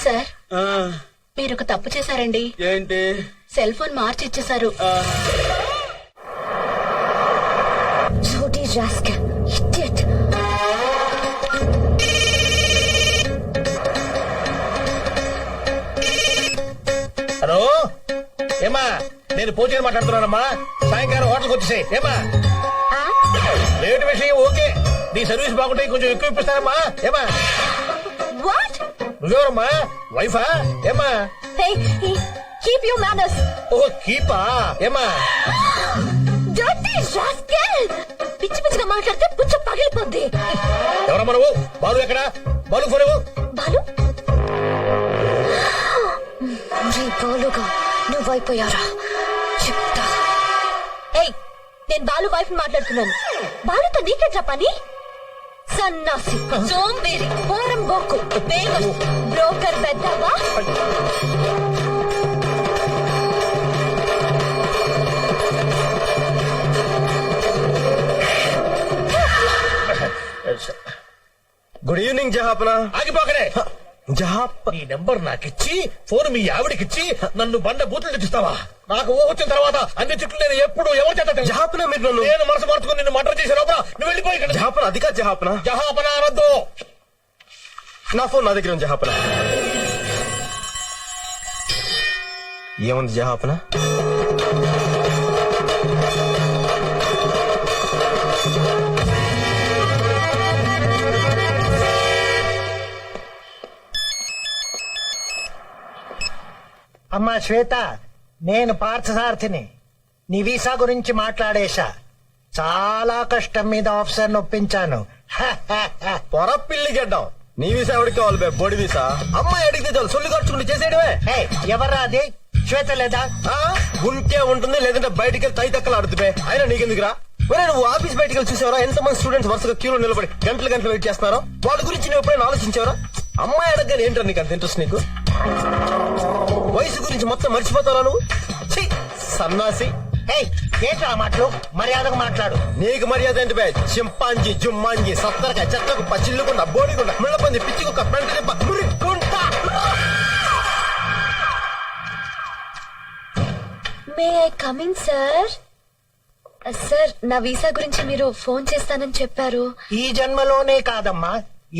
Sir మీరు ఒక తప్పు చేశారండి. ఏంటి? సెల్ ఫోన్ మార్చి ఇచ్చేశారు. హలో ఏమా, నేను పూజని మాట్లాడుతున్నానమ్మా. సాయంకాలం హోటల్కి వచ్చేసాయి. ఏమా రేటు విషయం ఓకే, నీ సర్వీస్ బాగుంటాయి, కొంచెం ఎక్కువ ఇప్పిస్తానమ్మా. ఏమా నువ్వెవరమ్మా? వైఫా? ఏమా కీప్ యువర్ మేనర్స్. ఓ కీపా? ఏమా పిచ్చి పిచ్చిగా మాట్లాడితే పుచ్చ పగిలిపోద్ది. ఎవరమ్మా నువ్వు? బాలు ఎక్కడా? బాలు ఫోన్ ఇవ్వు. బాలు బాలుగా నువ్వైపోయారా చెప్తా. నేను బాలు వైఫ్ మాట్లాడుతున్నాను. బాలుతో నీకెట్లా పని? సన్నాసి, సోంబేరి, పోరం బొక్కు, బేగం, బ్రోకర్ పెద్దవా? గుడ్ ఈవినింగ్ జహాపనా. ఆగిపోకనే. జహాప్ నీ నెంబర్ నాకిచ్చి ఫోన్ మీ ఆవిడకిచ్చి నన్ను బండ బూతులు తెచ్చిస్తావా? నాకు ఊహ వచ్చిన తర్వాత అన్ని చుట్టూ నేను ఎప్పుడు ఎవరు చేత జహాపనా మీరు నన్ను నేను మనసు మార్చుకుని నిన్ను మర్డర్ చేసే లోపల నువ్వు వెళ్ళిపోయి. జహాపనా అది కాదు జహాపనా. జహాపనా అనొద్దు. నా ఫోన్ నా దగ్గర ఉంది జహాపనా. ఏముంది జహాపనా? అమ్మా శ్వేత, నేను పార్థసారథిని. నీ వీసా గురించి మాట్లాడేశా. చాలా కష్టం మీద ఆఫీసర్ నొప్పించాను. పొర పిల్లి గడ్డం. నీ వీసా ఎవరికి కావాలి బే? బొడి వీసా. అమ్మాయి అడిగితే చాలు సొల్లు ఖర్చుకుంటూ చేసేయడమే. ఎవర్రా అది? శ్వేత లేదా? ఉంటే ఉంటుంది, లేదంటే బయటికి వెళ్ళి తై తక్కలు ఆడుతుబే. అయినా నీకెందుకురా? మరి నువ్వు ఆఫీస్ బయటికి వెళ్ళి చూసావరా ఎంతమంది స్టూడెంట్స్ వరుసగా క్యూలో నిలబడి గంటలు గంటలు వెయిట్ చేస్తున్నారో? వాళ్ళ గురించి నువ్వు ఎప్పుడైనా ఆలోచించావరా? అమ్మాయి అడగని ఏంటో నీకు అంత ఇంట్రెస్ట్? నీకు వయసు గురించి మొత్తం మర్చిపోతావా నువ్వు? సన్నాసి. ఏంట్రా మాటలు? మర్యాదకు మాట్లాడు. నీకు మర్యాద ఏంటి బే? చింపాంజీ, జుమ్మాంజీ, సత్తరక, చెత్తకు, పచ్చిల్లుకుండా, బోడిగుండ, ముళ్ళపంది, పిచ్చికుక్క, పెంట దెబ్బ, మురిక్కుంటా. May I coming sir? Sir, నా వీసా గురించి మీరు ఫోన్ చేస్తానని చెప్పారు. ఈ జన్మలోనే కాదమ్మా,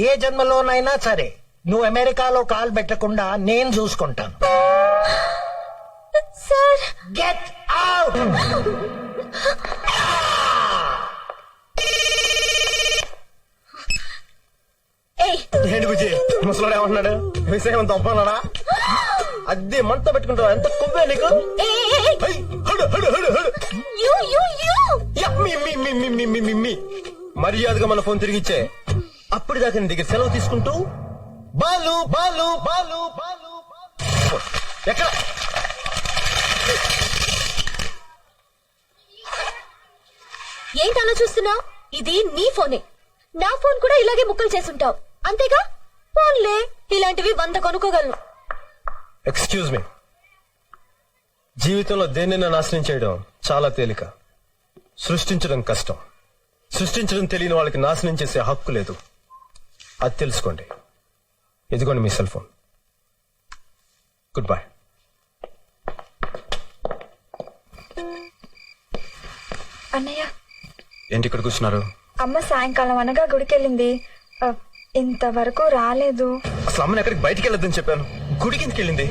ఏ జన్మలోనైనా సరే నువ్వు అమెరికాలో కాలు పెట్టకుండా నేను చూసుకుంటాను. Sir get out. ఏంటి బుజ్జి ముసలాడు ఏమంటున్నాడు? విషయం తప్పన్నాడా? అద్దె మంట పెట్టుకుంటావా? ఎంత కొవ్వే నీకు? మర్యాదగా మన ఫోన్ తిరిగిచ్చే. అప్పటిదాకా నీ దగ్గర సెలవు తీసుకుంటూ బాలు బాలు బాలు బాలు ఎక్కడ? ఏంటి అలా చూస్తున్నావు? ఇది నీ ఫోనే. నా ఫోన్ కూడా ఇలాగే ముక్కలు చేసుంటావు అంతేగా? ఫోన్లే, ఇలాంటివి 100 కొనుక్కోగలను. Excuse me. జీవితంలో దేన్నైనా నాశనం చేయడం చాలా తేలిక, సృష్టించడం కష్టం. సృష్టించడం తెలియని వాళ్ళకి నాశనం చేసే హక్కు లేదు. అది తెలుసుకోండి. ఇదిగోండి మీ సెల్ ఫోన్. Good bye. అన్నయ్య, ఏంటి ఇక్కడ కూర్చున్నారు? అమ్మ సాయంకాలం అనగా గుడికెళ్ళింది, ఇంతవరకు రాలేదు. అసలు అమ్మని ఎక్కడికి బయటికి వెళ్ళొద్దని చెప్పాను. గుడికి ఎందుకు వెళ్ళింది?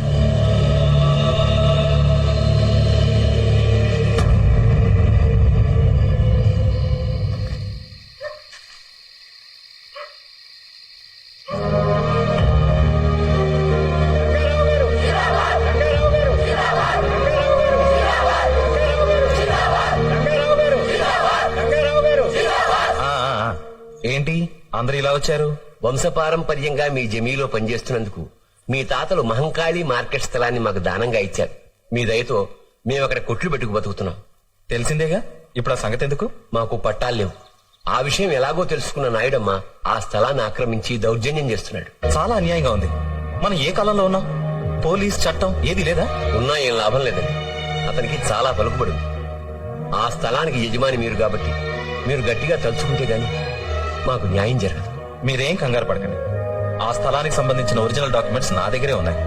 ఏంటి అందరూ ఇలా వచ్చారు? వంశపారంపర్యంగా మీ జమీలో పనిచేస్తున్నందుకు మీ తాతలు మహంకాళి మార్కెట్ స్థలాన్ని మాకు దానంగా ఇచ్చారు. మీ దయతో మేము అక్కడ కొట్లు పెట్టుకు బతుకుతున్నాం. తెలిసిందేగా, ఇప్పుడు ఆ సంగతి ఎందుకు? మాకు పట్టాలు లేవు. ఆ విషయం ఎలాగో తెలుసుకున్న నాయుడమ్మ ఆ స్థలాన్ని ఆక్రమించి దౌర్జన్యం చేస్తున్నాడు. చాలా అన్యాయంగా ఉంది. మనం ఏ కాలంలో ఉన్నాం? పోలీస్ చట్టం ఏది లేదా? ఉన్నా ఏం లాభం లేదండి. అతనికి చాలా పలుకుబడి ఉంది. ఆ స్థలానికి యజమాని మీరు కాబట్టి మీరు గట్టిగా తలుచుకుంటే గాని మాకు న్యాయం జరగదు. మీరేం కంగారు పడకండి. ఆ స్థలానికి సంబంధించిన ఒరిజినల్ డాక్యుమెంట్స్ నా దగ్గరే ఉన్నాయి.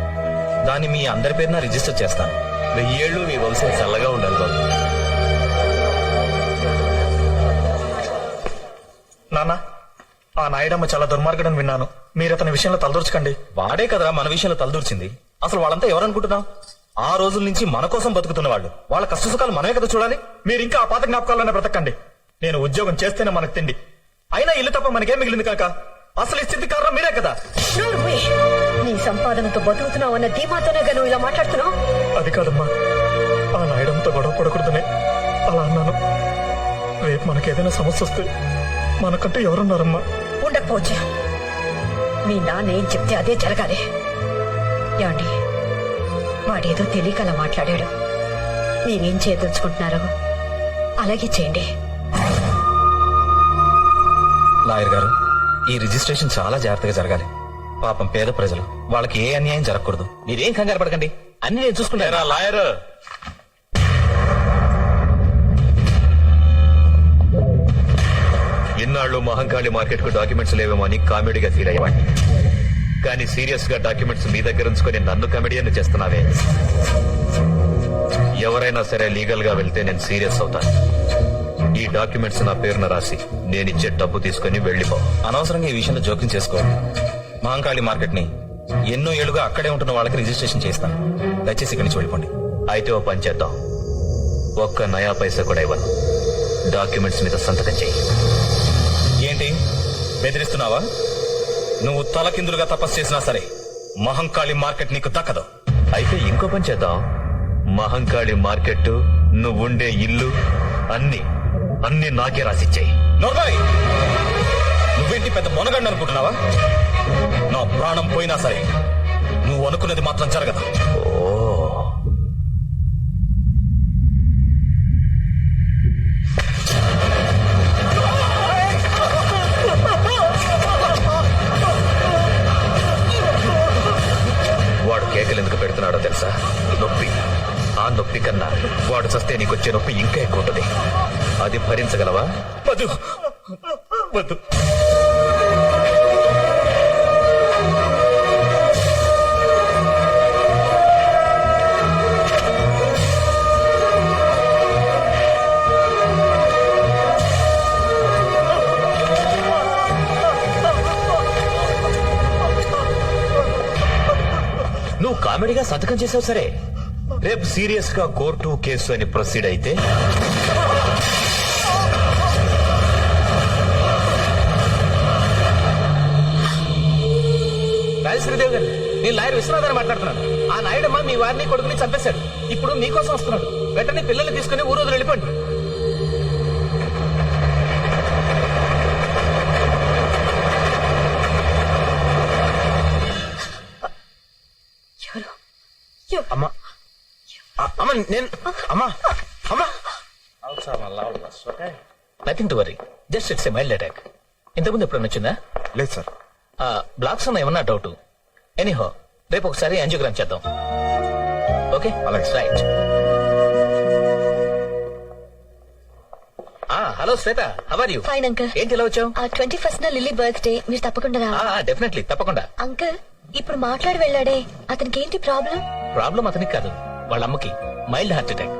దాన్ని మీ అందరి పేరున రిజిస్టర్ చేస్తాను. 1000 ఏళ్ళు మీ వంశం చల్లగా ఉండాలి బాబు. నాన్న, ఆ నాయుడమ్మ చాలా దుర్మార్గుడని విన్నాను. మీరు అతని విషయంలో తలదూర్చకండి. వాడే కదరా మన విషయంలో తలదూర్చింది. అసలు వాళ్ళంతా ఎవరనుకుంటున్నావు? ఆ రోజుల నుంచి మన కోసం బతుకుతున్న వాళ్ళు. వాళ్ళ కష్ట సుఖాలు మనమే కదా చూడాలి. మీరు ఇంకా ఆ పాత జ్ఞాపకాలనే బ్రతకండి. నేను ఉద్యోగం చేస్తేనే మనకు తిండి. అయినా ఇల్లు తప్ప మనకేం మిగిలింది కాక? అసలు ఈ స్థితి కారణం మీరే కదా. నీ సంపాదనతో బతుకుతున్నావు అన్న ధీమాతోనే నువ్వు ఇలా మాట్లాడుతున్నావు. అది కాదమ్మా, ఆ నాయుడంతో గొడవ పడకూడదనే అలా అన్నాను. రేపు మనకేదైనా సమస్య వస్తే మనకంటూ ఎవరున్నారమ్మా? ఉండకపోవచ్చు. మీ నాన్న ఏం చెప్తే అదే జరగాలి. ఏమండి, వాడేదో తెలియక అలా మాట్లాడాడు. మీరేం చేయదలుచుకుంటున్నారో అలాగే చేయండి. లాయర్ గారు, ఈ రిజిస్ట్రేషన్ చాలా జాగ్రత్తగా జరగాలి. పాపం పేద ప్రజలు, వాళ్ళకి ఏ అన్యాయం జరగకూడదు. మీరేం కంగారు పడకండి, అన్ని నేను చూసుకుంటారా. లాయర్, ఇన్నాళ్ళు మహంకాళి మార్కెట్ కు డాక్యుమెంట్స్ లేవేమో అని కామెడీగా ఫీల్ అయ్యేవాడిని. కానీ సీరియస్ గా డాక్యుమెంట్స్ మీ దగ్గర ఉంచుకొని నన్ను కామెడియన్ చేస్తున్నావే. ఎవరైనా సరే లీగల్ గా వెళ్తే నేను సీరియస్ అవుతాను. ఈ డాక్యుమెంట్స్ నా పేరున రాసి నేనిచ్చే డబ్బు తీసుకుని వెళ్ళిపో. అనవసరంగా ఈ విషయంలో జోక్యం చేసుకోండి. మహంకాళి మార్కెట్ ని ఎన్నో ఏళ్లుగా అక్కడే ఉంటున్న వాళ్ళకి రిజిస్ట్రేషన్ చేస్తాను. దయచేసి ఇక్కడి నుంచి వెళ్ళిపోండి. అయితే ఓ పని చేద్దాం, ఒక్క నయా పైసా కూడా ఇవ్వను. డాక్యుమెంట్స్ మీద సంతకం చెయ్యి. ఏంటి బెదిరిస్తున్నావా? నువ్వు తలకిందులుగా తపస్సు చేసినా సరే మహంకాళి మార్కెట్ నీకు దక్కదు. అయితే ఇంకో పని చేద్దాం, మహంకాళి మార్కెట్, నువ్వుండే ఇల్లు అన్ని నాకే రాసిచ్చాయి. నోర్బాయ్, నువ్వేంటి పెద్ద మొనగండి అనుకుంటున్నావా? నా ప్రాణం పోయినా సరే నువ్వు అనుకున్నది మాత్రం జరగదు. వాడు కేకలు ఎందుకు పెడుతున్నాడో తెలుసా? నొప్పి. ఆ నొప్పి కన్నా వాడు చస్తే నీకొచ్చే నొప్పి ఇంకా ఎక్కువ ఉంటుంది. అది భరించగలవా? వద్దు వద్దు. నువ్వు కామెడీగా సంతకం చేసావు సరే, రేపు సీరియస్ గా కోర్టు కేసు అని ప్రొసీడ్ అయితే రాజశ్రీదేవి గారు, నేను లాయర్ విశ్వనాథ్ మాట్లాడుతున్నాను. ఆ నాయుడమ్మ మీ వారిని కొడుకుని చంపేశాడు. ఇప్పుడు మీకోసం వస్తున్నాడు. వెంటనే పిల్లల్ని తీసుకుని ఊరు వదిలి వెళ్ళిపోండి. అమ్మా అమ్మా నేను అమ్మా అమ్మా nothing to worry, just it's a mild attack. ఇంతకుముందు ఎప్పుడైనా వచ్చిందా? లేదు సార్. బ్లాక్స్ అన్న ఏమన్నా డౌట్? ఎనీహో, రేపు ఒకసారి యాంజియోగ్రామ్ చేద్దాం. Okay, right. Hello Shweta, how are you? Fine uncle. ఏంటి ఇలా వచ్చావు? 21st లిల్లీ బర్త్డే, మీరు తప్పకుండా రావాలి. డెఫినెట్లీ, తప్పకుండా. అంకుల్, ఇప్పుడు మాట్లాడి వెళ్ళాడే, అతనికి ఏంటి ప్రాబ్లం? ప్రాబ్లం అతనికి కాదు, వాళ్ళ అమ్మకి మైల్డ్ హార్ట్ అటాక్.